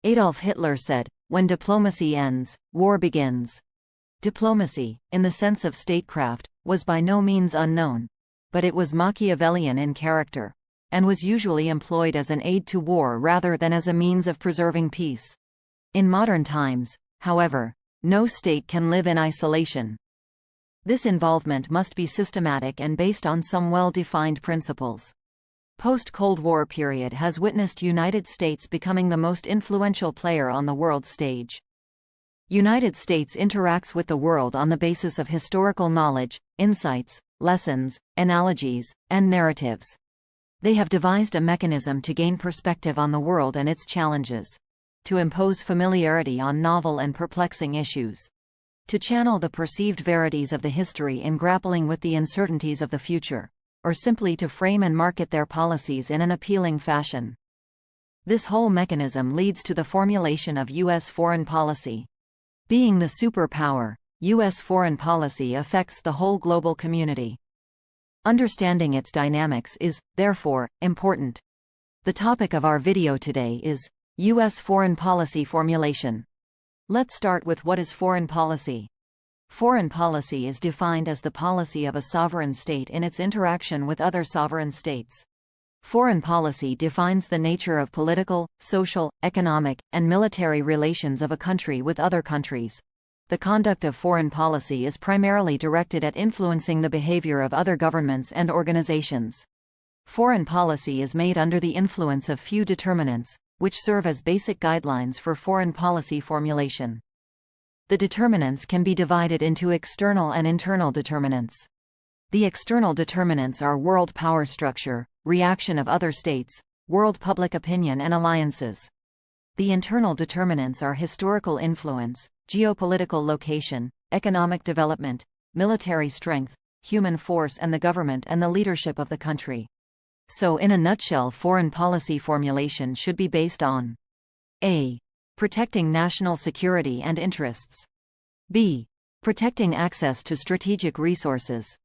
Adolf Hitler said, "When diplomacy ends, war begins." Diplomacy, in the sense of statecraft, was by no means unknown, but it was Machiavellian in character, and was usually employed as an aid to war rather than as a means of preserving peace. In modern times, however, no state can live in isolation. This involvement must be systematic and based on some well-defined principles. Post-Cold War period has witnessed United States becoming the most influential player on the world stage. United States interacts with the world on the basis of historical knowledge, insights, lessons, analogies, and narratives. They have devised a mechanism to gain perspective on the world and its challenges, to impose familiarity on novel and perplexing issues, to channel the perceived verities of the history in grappling with the uncertainties of the future, or simply to frame and market their policies in an appealing fashion. This whole mechanism leads to the formulation of U.S. foreign policy. Being the superpower, U.S. foreign policy affects the whole global community. Understanding its dynamics is, therefore, important. The topic of our video today is U.S. foreign policy formulation. Let's start with what is foreign policy. Foreign policy is defined as the policy of a sovereign state in its interaction with other sovereign states. Foreign policy defines the nature of political, social, economic, and military relations of a country with other countries. The conduct of foreign policy is primarily directed at influencing the behavior of other governments and organizations. Foreign policy is made under the influence of few determinants, which serve as basic guidelines for foreign policy formulation. The determinants can be divided into external and internal determinants. The external determinants are world power structure, reaction of other states, world public opinion and alliances. The internal determinants are historical influence, geopolitical location, economic development, military strength, human force and the government and the leadership of the country. So in a nutshell, foreign policy formulation should be based on A. Protecting national security and interests. B. Protecting access to strategic resources.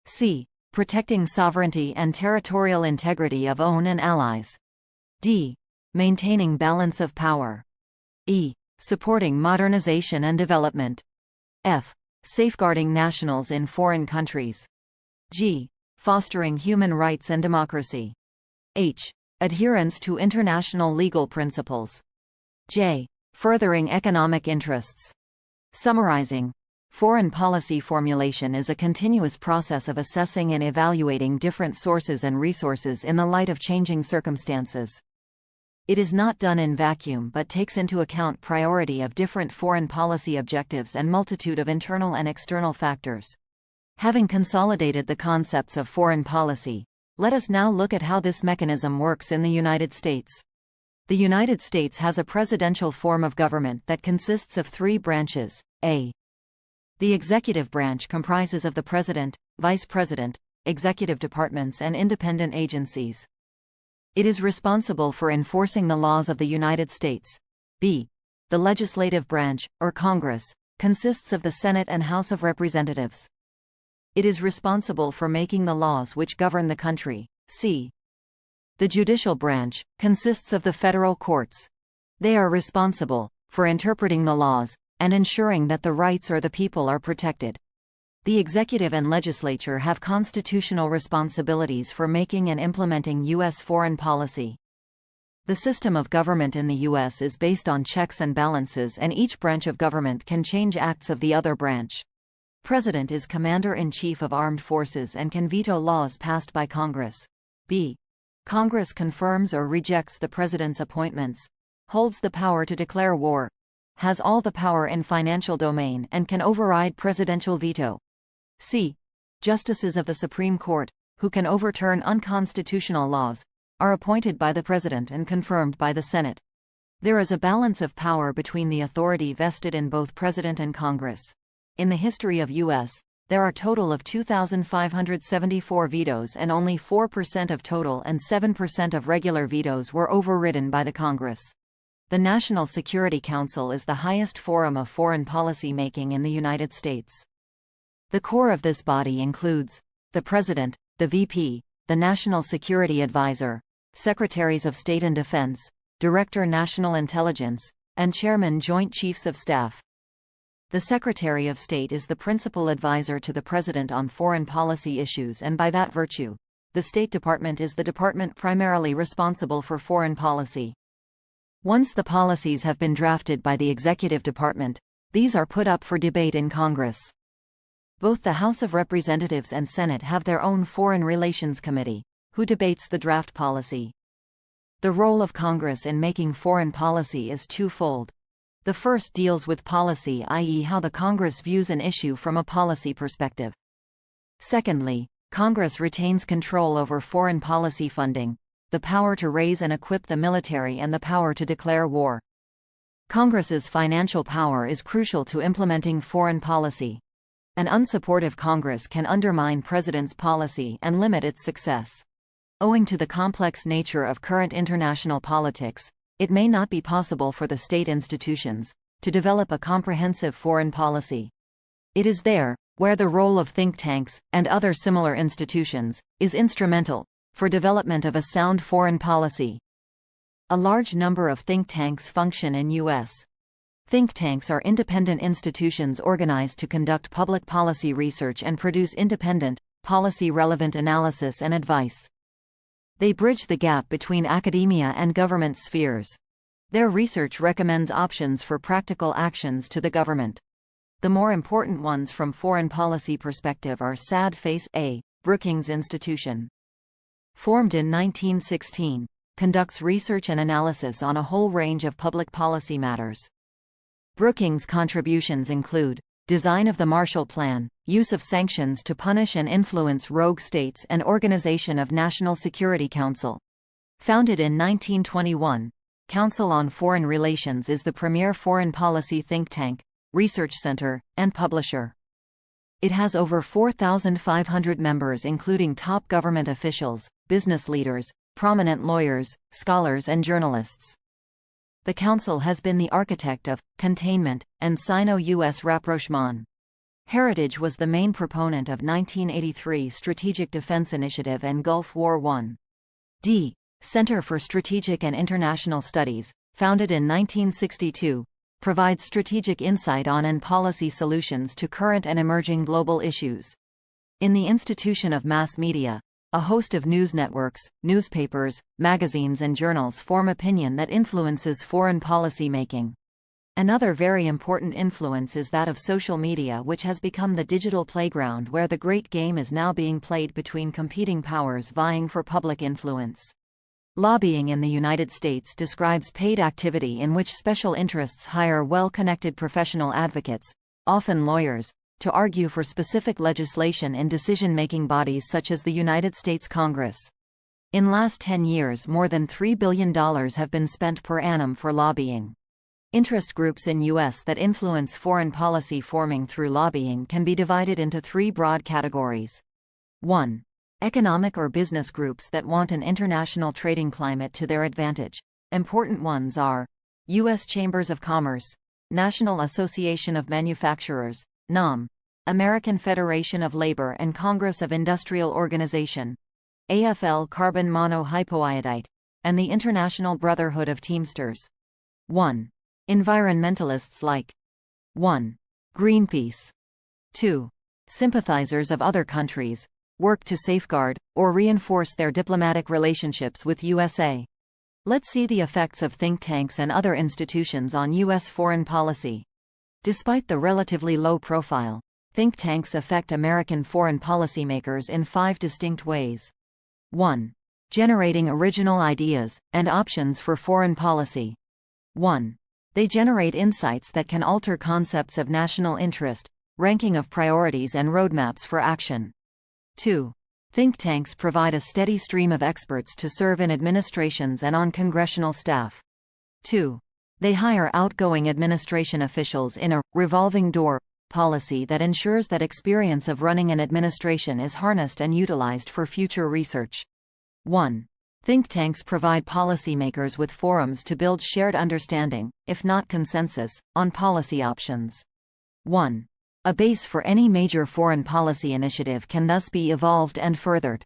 C. Protecting sovereignty and territorial integrity of own and allies. D. Maintaining balance of power. E. Supporting modernization and development. F. Safeguarding nationals in foreign countries. G. Fostering human rights and democracy. H. Adherence to international legal principles. J. Furthering economic interests. Summarizing, foreign policy formulation is a continuous process of assessing and evaluating different sources and resources in the light of changing circumstances. It is not done in vacuum but takes into account priority of different foreign policy objectives and multitude of internal and external factors. Having consolidated the concepts of foreign policy, let us now look at how this mechanism works in the United States. The United States has a presidential form of government that consists of three branches. A. The executive branch comprises of the president, vice president, executive departments and independent agencies. It is responsible for enforcing the laws of the United States. B. The legislative branch, or Congress, consists of the Senate and House of Representatives. It is responsible for making the laws which govern the country. C. The judicial branch consists of the federal courts. They are responsible for interpreting the laws and ensuring that the rights of the people are protected. The executive and legislature have constitutional responsibilities for making and implementing U.S. foreign policy. The system of government in the U.S. is based on checks and balances, and each branch of government can change acts of the other branch. President is Commander-in-Chief of Armed Forces and can veto laws passed by Congress. B. Congress confirms or rejects the President's appointments, holds the power to declare war, has all the power in financial domain and can override presidential veto. C. Justices of the Supreme Court, who can overturn unconstitutional laws, are appointed by the President and confirmed by the Senate. There is a balance of power between the authority vested in both President and Congress. In the history of U.S., there are a total of 2,574 vetoes, and only 4% of total and 7% of regular vetoes were overridden by the Congress. The National Security Council is the highest forum of foreign policy making in the United States. The core of this body includes the President, the VP, the National Security Advisor, Secretaries of State and Defense, Director National Intelligence, and Chairman Joint Chiefs of Staff. The Secretary of State is the principal advisor to the President on foreign policy issues, and by that virtue, the State Department is the department primarily responsible for foreign policy. Once the policies have been drafted by the Executive Department, these are put up for debate in Congress. Both the House of Representatives and Senate have their own Foreign Relations Committee, who debates the draft policy. The role of Congress in making foreign policy is twofold. The first deals with policy, i.e., how the Congress views an issue from a policy perspective. Secondly, Congress retains control over foreign policy funding, the power to raise and equip the military, and the power to declare war. Congress's financial power is crucial to implementing foreign policy. An unsupportive Congress can undermine President's policy and limit its success. Owing to the complex nature of current international politics, it may not be possible for the state institutions to develop a comprehensive foreign policy. It is there where the role of think tanks, and other similar institutions, is instrumental for development of a sound foreign policy. A large number of think tanks function in U.S. Think tanks are independent institutions organized to conduct public policy research and produce independent, policy-relevant analysis and advice. They bridge the gap between academia and government spheres. Their research recommends options for practical actions to the government. The more important ones from foreign policy perspective are SAD Face A, Brookings Institution. Formed in 1916, conducts research and analysis on a whole range of public policy matters. Brookings' contributions include design of the Marshall Plan, use of sanctions to punish and influence rogue states, and organization of National Security Council. Founded in 1921, Council on Foreign Relations is the premier foreign policy think tank, research center, and publisher. It has over 4,500 members, including top government officials, business leaders, prominent lawyers, scholars, and journalists. The Council has been the architect of containment and Sino-U.S. rapprochement. Heritage was the main proponent of 1983 Strategic Defense Initiative and Gulf War I. Center for Strategic and International Studies, founded in 1962, provides strategic insight on and policy solutions to current and emerging global issues. In the institution of mass media, a host of news networks, newspapers, magazines, and journals form opinion that influences foreign policy making. Another very important influence is that of social media, which has become the digital playground where the great game is now being played between competing powers vying for public influence. Lobbying in the United States describes paid activity in which special interests hire well-connected professional advocates, often lawyers, to argue for specific legislation in decision-making bodies such as the United States Congress. In last 10 years, more than $3 billion have been spent per annum for lobbying. Interest groups in U.S. that influence foreign policy forming through lobbying can be divided into three broad categories. 1. Economic or business groups that want an international trading climate to their advantage. Important ones are U.S. Chambers of Commerce, National Association of Manufacturers, NAM, American Federation of Labor, and Congress of Industrial Organization, AFL Carbon Monohypoiodite, and the International Brotherhood of Teamsters. 1. Environmentalists like 1. Greenpeace. 2. Sympathizers of other countries, work to safeguard or reinforce their diplomatic relationships with USA. Let's see the effects of think tanks and other institutions on U.S. foreign policy. Despite the relatively low profile, think tanks affect American foreign policymakers in 5 distinct ways. 1. Generating original ideas and options for foreign policy. 1. They generate insights that can alter concepts of national interest, ranking of priorities, and roadmaps for action. 2. Think tanks provide a steady stream of experts to serve in administrations and on congressional staff. 2. They hire outgoing administration officials in a revolving door policy that ensures that experience of running an administration is harnessed and utilized for future research. 1. Think tanks provide policymakers with forums to build shared understanding, if not consensus, on policy options. 1. A base for any major foreign policy initiative can thus be evolved and furthered.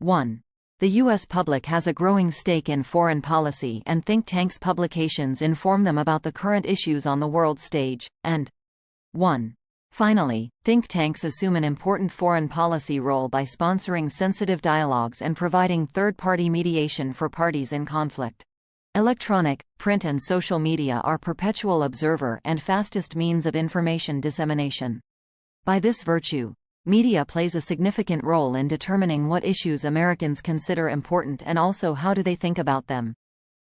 1. The U.S. public has a growing stake in foreign policy, and think tanks' publications inform them about the current issues on the world stage, and 1. Finally, think tanks assume an important foreign policy role by sponsoring sensitive dialogues and providing third-party mediation for parties in conflict. Electronic, print and social media are perpetual observer and fastest means of information dissemination. By this virtue, media plays a significant role in determining what issues Americans consider important and also how do they think about them.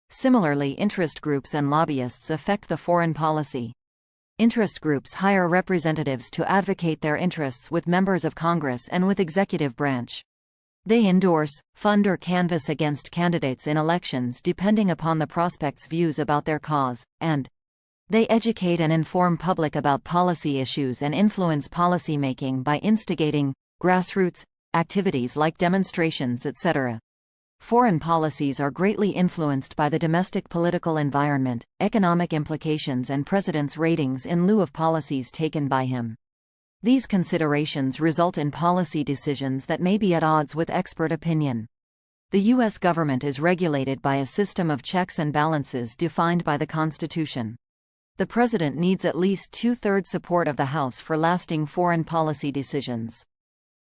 Similarly, interest groups and lobbyists affect the foreign policy. Interest groups hire representatives to advocate their interests with members of Congress and with executive branch. They endorse, fund or canvass against candidates in elections depending upon the prospects' views about their cause, and they educate and inform public about policy issues and influence policymaking by instigating grassroots activities like demonstrations, etc. Foreign policies are greatly influenced by the domestic political environment, economic implications and president's ratings in lieu of policies taken by him. These considerations result in policy decisions that may be at odds with expert opinion. The U.S. government is regulated by a system of checks and balances defined by the Constitution. The president needs at least two-thirds support of the House for lasting foreign policy decisions.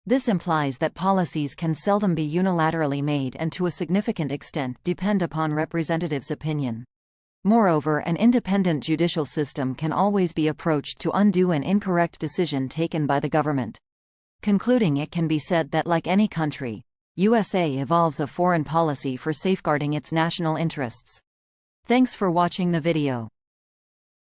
This implies that policies can seldom be unilaterally made and to a significant extent depend upon representatives' opinion. Moreover, an independent judicial system can always be approached to undo an incorrect decision taken by the government. Concluding, it can be said that like any country, USA evolves a foreign policy for safeguarding its national interests. Thanks for watching the video.